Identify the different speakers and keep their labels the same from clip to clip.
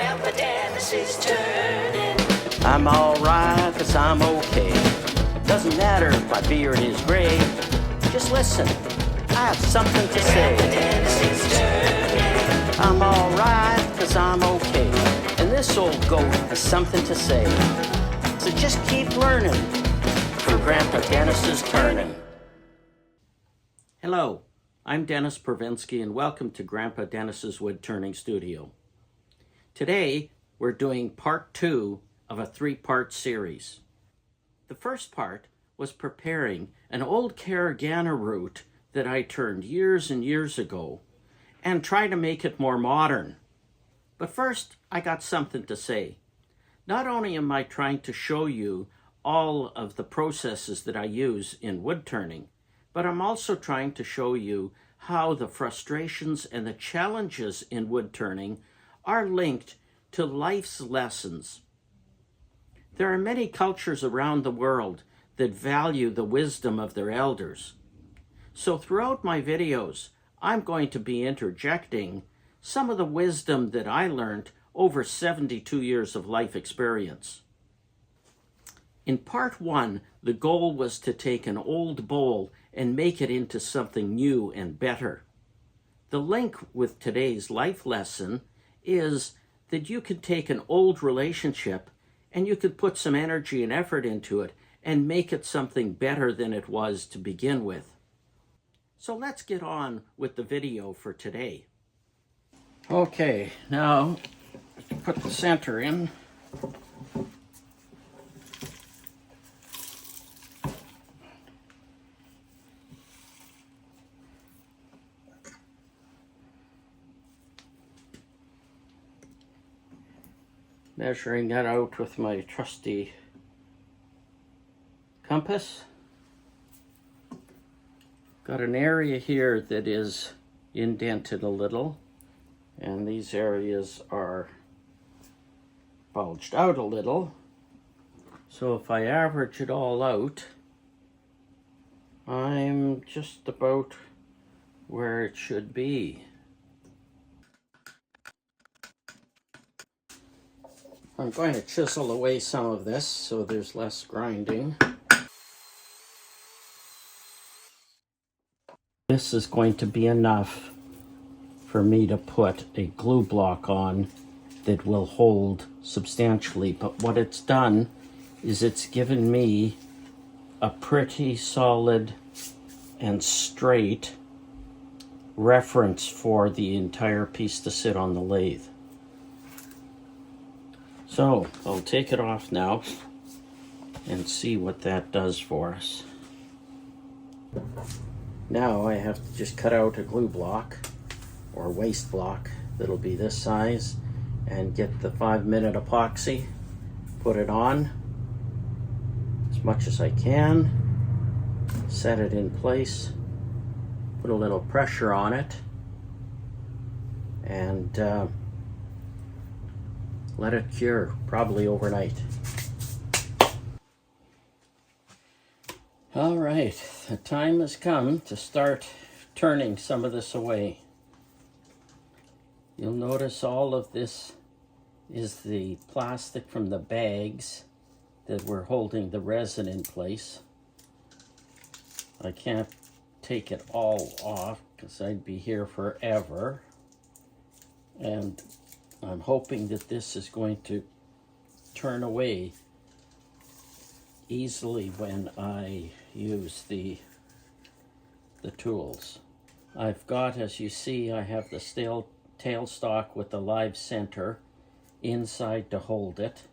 Speaker 1: Grandpa Dennis is turning.
Speaker 2: I'm alright, 'cause I'm okay. Doesn't matter if my beard is gray. Just listen, I have something to say.
Speaker 1: Grandpa Dennis is turning.
Speaker 2: I'm alright, 'cause I'm okay. And this old goat has something to say. So just keep learning, for Grandpa Dennis is turning. Hello, I'm Dennis Pervinsky, and welcome to Grandpa Dennis's Woodturning Studio. Today, we're doing part 2 of a 3-part series. The first part was preparing an old Caragana root that I turned years and years ago and try to make it more modern. But first, I got something to say. Not only am I trying to show you all of the processes that I use in wood turning, but I'm also trying to show you how the frustrations and the challenges in wood turning are linked to life's lessons. There are many cultures around the world that value the wisdom of their elders. So throughout my videos, I'm going to be interjecting some of the wisdom that I learned over 72 years of life experience. In part 1, the goal was to take an old bowl and make it into something new and better. The link with today's life lesson is that you could take an old relationship and you could put some energy and effort into it and make it something better than it was to begin with. So let's get on with the video for today. Okay, now put the center in. Measuring that out with my trusty compass. Got an area here that is indented a little, and these areas are bulged out a little. So if I average it all out, I'm just about where it should be. I'm going to chisel away some of this so there's less grinding. This is going to be enough for me to put a glue block on that will hold substantially. But what it's done is it's given me a pretty solid and straight reference for the entire piece to sit on the lathe. So I'll take it off now and see what that does for us. Now I have to just cut out a glue block or waste block that'll be this size and get the 5-minute epoxy, put it on as much as I can, set it in place, put a little pressure on it, and let it cure, probably overnight. All right, the time has come to start turning some of this away. You'll notice all of this is the plastic from the bags that were holding the resin in place. I can't take it all off because I'd be here forever. And I'm hoping that this is going to turn away easily when I use the tools. I've got, as you see, I have the tailstock with the live center inside to hold it.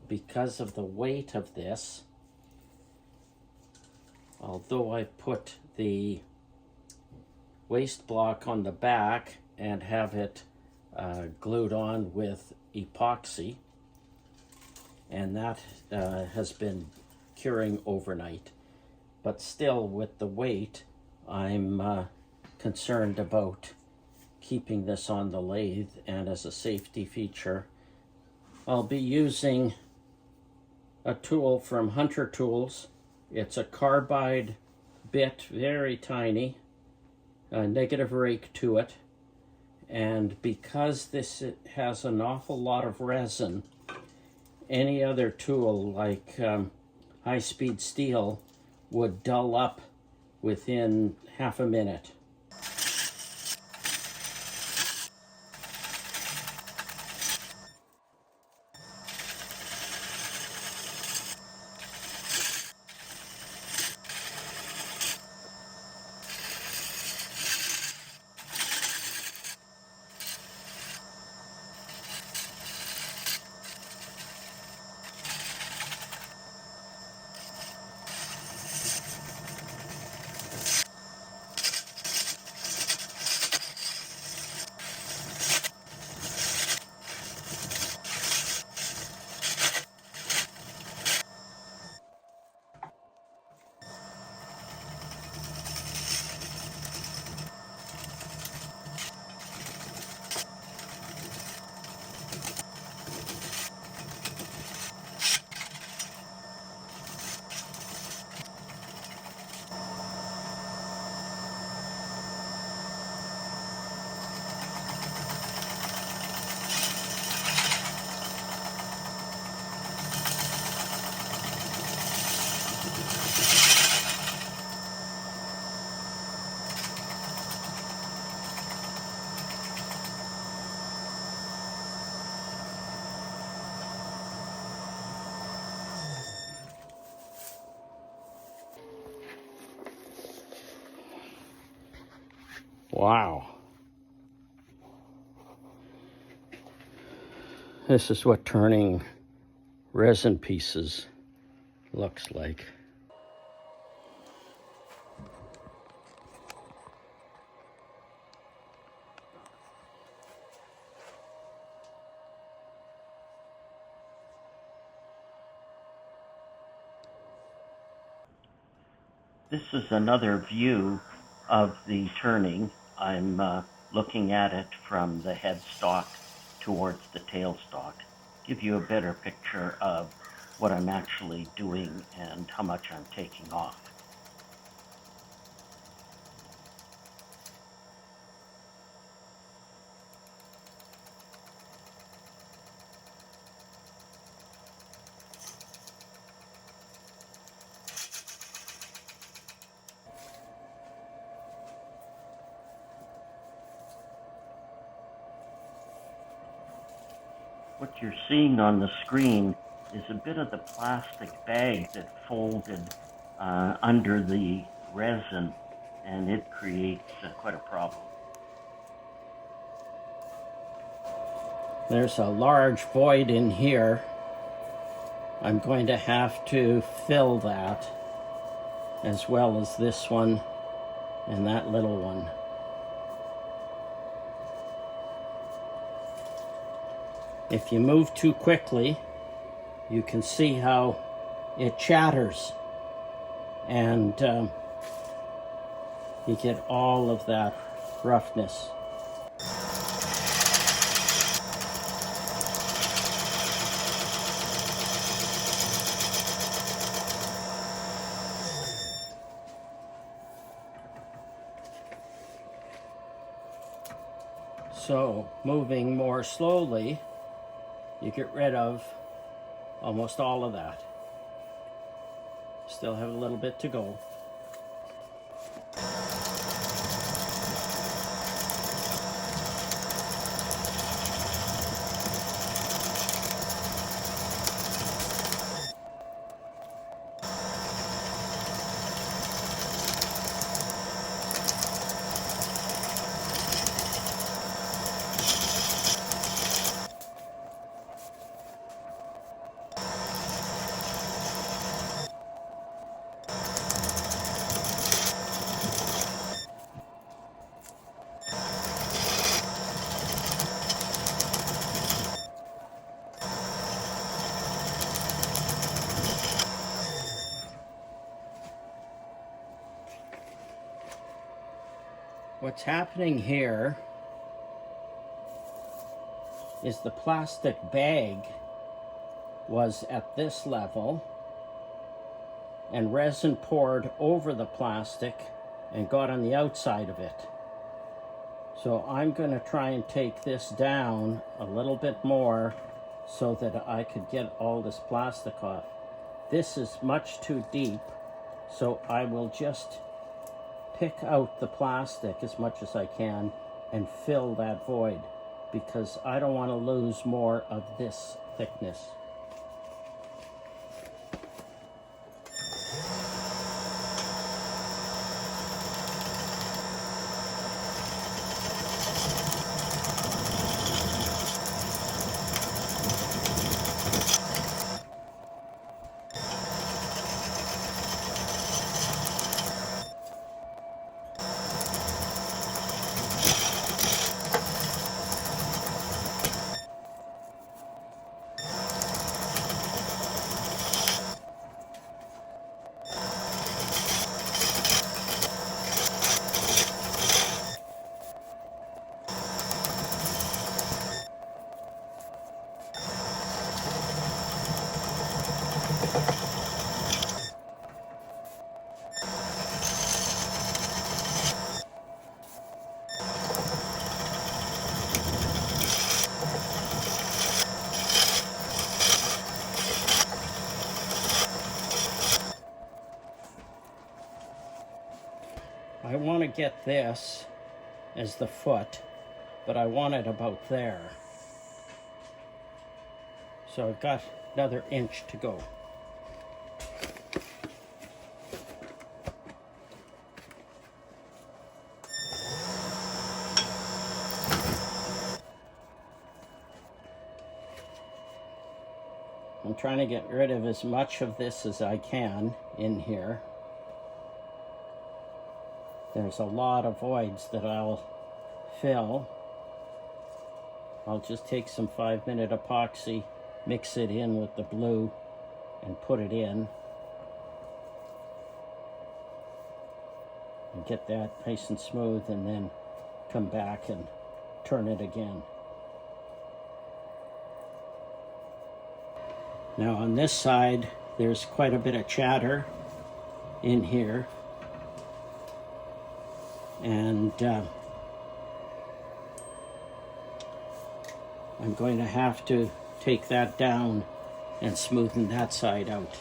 Speaker 2: Because of the weight of this, although I put the waste block on the back and have it glued on with epoxy, and that has been curing overnight, but still with the weight I'm concerned about keeping this on the lathe, and as a safety feature I'll be using a tool from Hunter Tools. It's a carbide bit, very tiny, a negative rake to it, And because this has an awful lot of resin, any other tool like high-speed steel would dull up within half a minute. Wow. This is what turning resin pieces looks like. This is another view of the turning. I'm looking at it from the headstock towards the tailstock. Give you a better picture of what I'm actually doing and how much I'm taking off. What you're seeing on the screen is a bit of the plastic bag that folded under the resin, and it creates quite a problem. There's a large void in here. I'm going to have to fill that, as well as this one and that little one. If you move too quickly, you can see how it chatters, and you get all of that roughness. So, moving more slowly, you get rid of almost all of that. Still have a little bit to go. What's happening here is the plastic bag was at this level and resin poured over the plastic and got on the outside of it. So I'm going to try and take this down a little bit more so that I could get all this plastic off. This is much too deep, so I will just pick out the plastic as much as I can and fill that void, because I don't want to lose more of this thickness. I want to get this as the foot, but I want it about there. So I've got another inch to go. I'm trying to get rid of as much of this as I can in here. There's a lot of voids that I'll fill. I'll just take some 5-minute epoxy, mix it in with the blue, and put it in. And get that nice and smooth, and then come back and turn it again. Now on this side, there's quite a bit of chatter in here. And I'm going to have to take that down and smoothen that side out.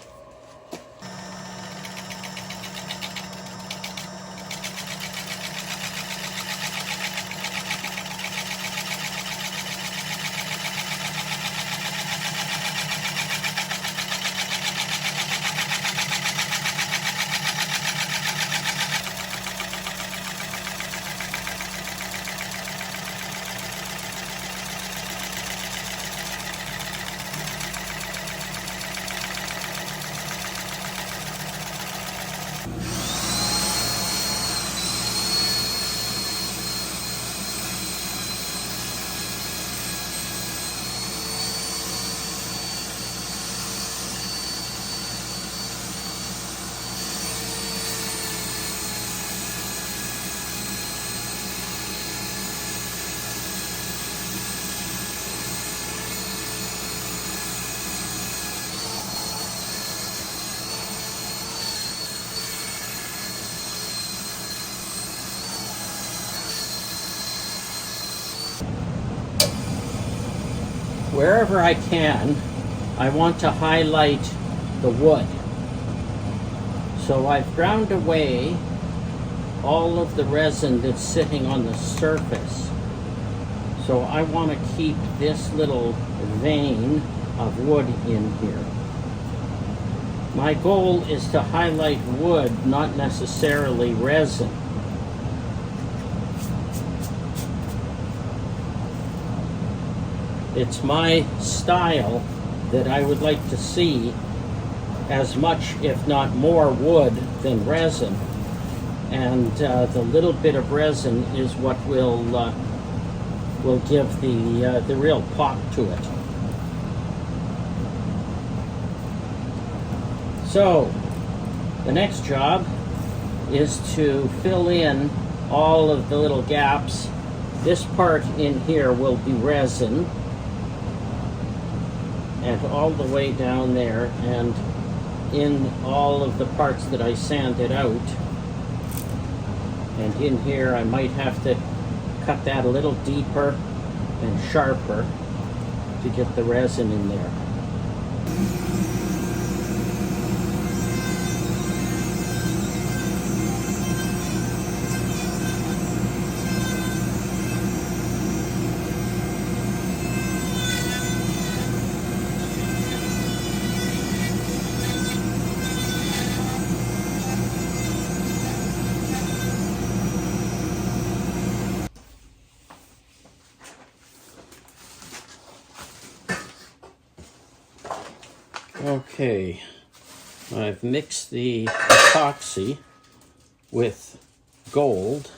Speaker 2: Wherever I can, I want to highlight the wood. So I've ground away all of the resin that's sitting on the surface. So I want to keep this little vein of wood in here. My goal is to highlight wood, not necessarily resin. It's my style that I would like to see as much, if not more, wood than resin. And the little bit of resin is what will give the real pop to it. So the next job is to fill in all of the little gaps. This part in here will be resin, and all the way down there, and in all of the parts that I sanded out. And in here I might have to cut that a little deeper and sharper to get the resin in there. Okay, I've mixed the epoxy with gold.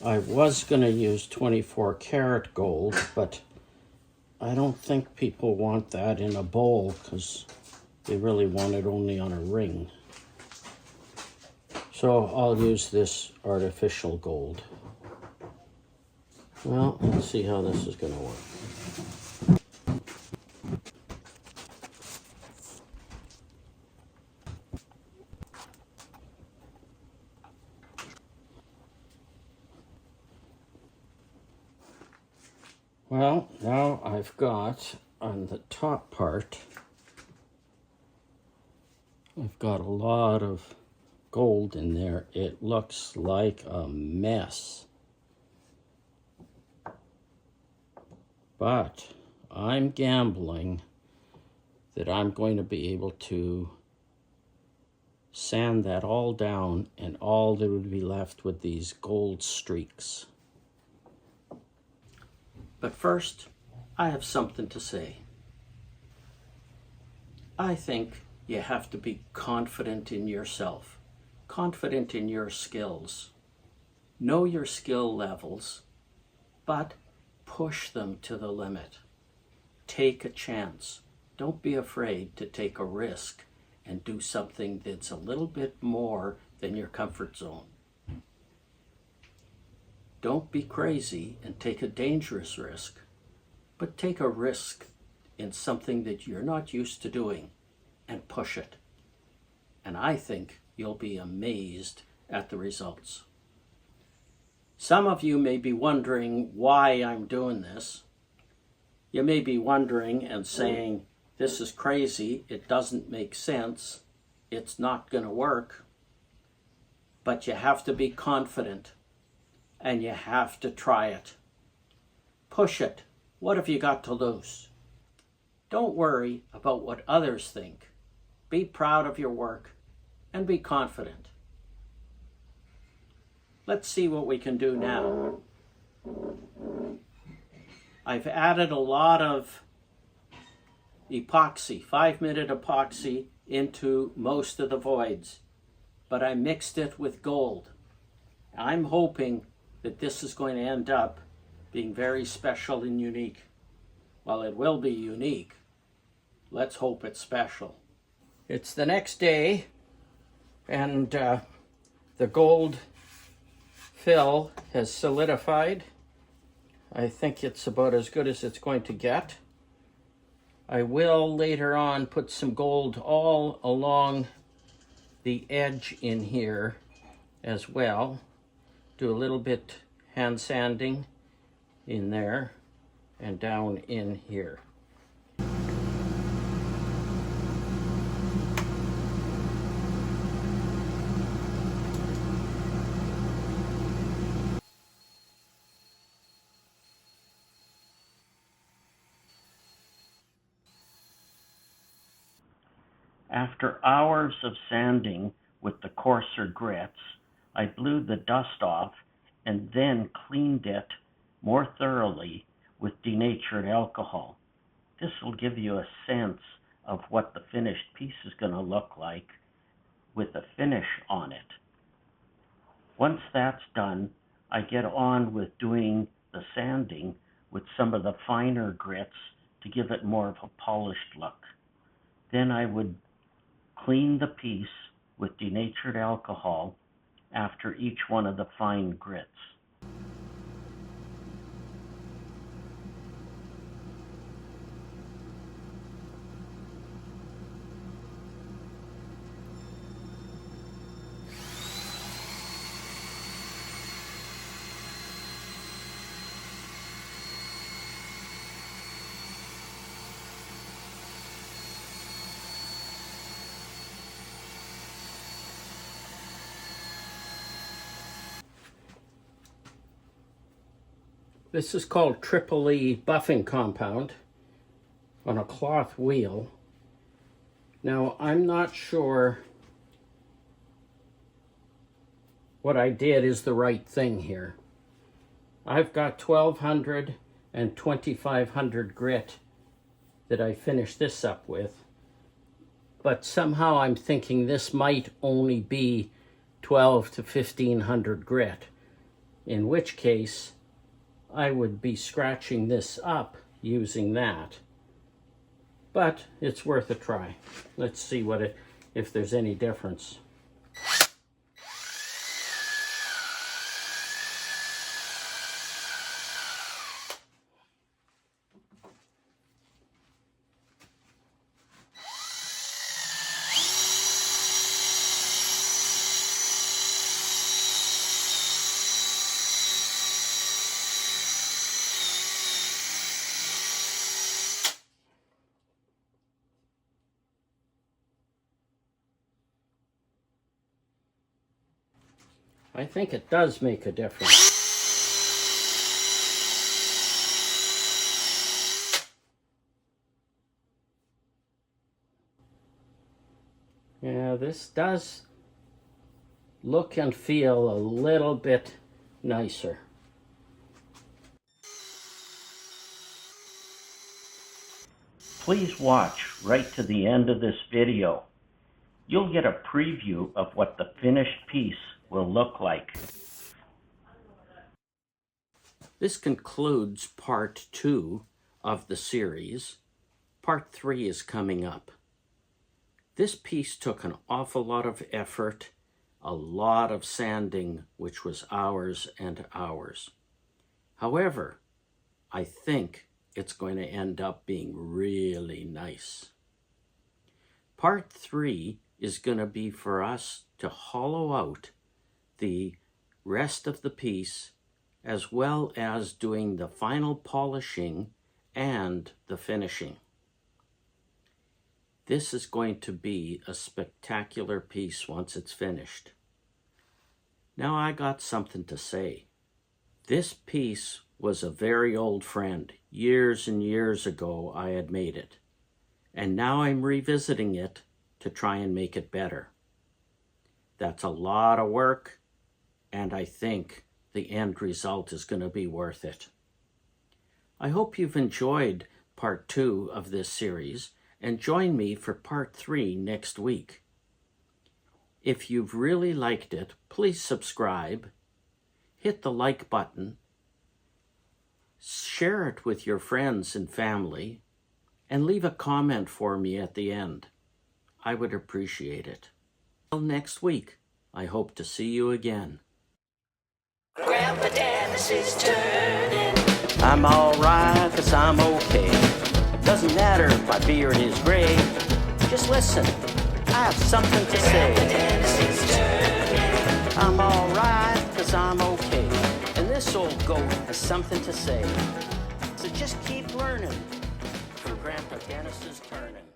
Speaker 2: I was going to use 24 karat gold, but I don't think people want that in a bowl because they really want it only on a ring. So I'll use this artificial gold. Well, let's see how this is going to work. Well, now I've got on the top part, I've got a lot of gold in there. It looks like a mess. But I'm gambling that I'm going to be able to sand that all down and all that would be left with these gold streaks. But first, I have something to say. I think you have to be confident in yourself, confident in your skills. Know your skill levels, but push them to the limit. Take a chance. Don't be afraid to take a risk and do something that's a little bit more than your comfort zone. Don't be crazy and take a dangerous risk, but take a risk in something that you're not used to doing and push it. And I think you'll be amazed at the results. Some of you may be wondering why I'm doing this. You may be wondering and saying, this is crazy, it doesn't make sense, it's not going to work. But you have to be confident. And you have to try it. Push it. What have you got to lose? Don't worry about what others think. Be proud of your work and be confident. Let's see what we can do now. I've added a lot of epoxy, 5-minute epoxy, into most of the voids, but I mixed it with gold. I'm hoping that this is going to end up being very special and unique. Well, it will be unique. Let's hope it's special. It's the next day, and the gold fill has solidified. I think it's about as good as it's going to get. I will later on put some gold all along the edge in here as well. Do a little bit hand sanding in there and down in here. After hours of sanding with the coarser grits, I blew the dust off and then cleaned it more thoroughly with denatured alcohol. This will give you a sense of what the finished piece is going to look like with a finish on it. Once that's done, I get on with doing the sanding with some of the finer grits to give it more of a polished look. Then I would clean the piece with denatured alcohol after each one of the fine grits. This is called Triple E buffing compound on a cloth wheel. Now, I'm not sure what I did is the right thing here. I've got 1200 and 2500 grit that I finished this up with, but somehow I'm thinking this might only be 12 to 1500 grit, in which case I would be scratching this up using that. But it's worth a try. Let's see if there's any difference. I think it does make a difference. Yeah, this does look and feel a little bit nicer. Please watch right to the end of this video. You'll get a preview of what the finished piece will look like. This concludes part 2 of the series. Part 3 is coming up. This piece took an awful lot of effort, a lot of sanding, which was hours and hours. However, I think it's going to end up being really nice. Part 3 is going to be for us to hollow out the rest of the piece, as well as doing the final polishing and the finishing. This is going to be a spectacular piece once it's finished. Now I got something to say. This piece was a very old friend. Years and years ago I had made it, and now I'm revisiting it to try and make it better. That's a lot of work, and I think the end result is going to be worth it. I hope you've enjoyed part 2 of this series, and join me for part 3 next week. If you've really liked it, please subscribe, hit the like button, share it with your friends and family, and leave a comment for me at the end. I would appreciate it. Till next week, I hope to see you again.
Speaker 1: Grandpa Dennis is turning.
Speaker 2: I'm alright, 'cause I'm okay. Doesn't matter if my beard is gray. Just listen, I have something to say.
Speaker 1: Grandpa Dennis is turning.
Speaker 2: I'm alright, 'cause I'm okay. And this old goat has something to say. So just keep learning from Grandpa Dennis's turning.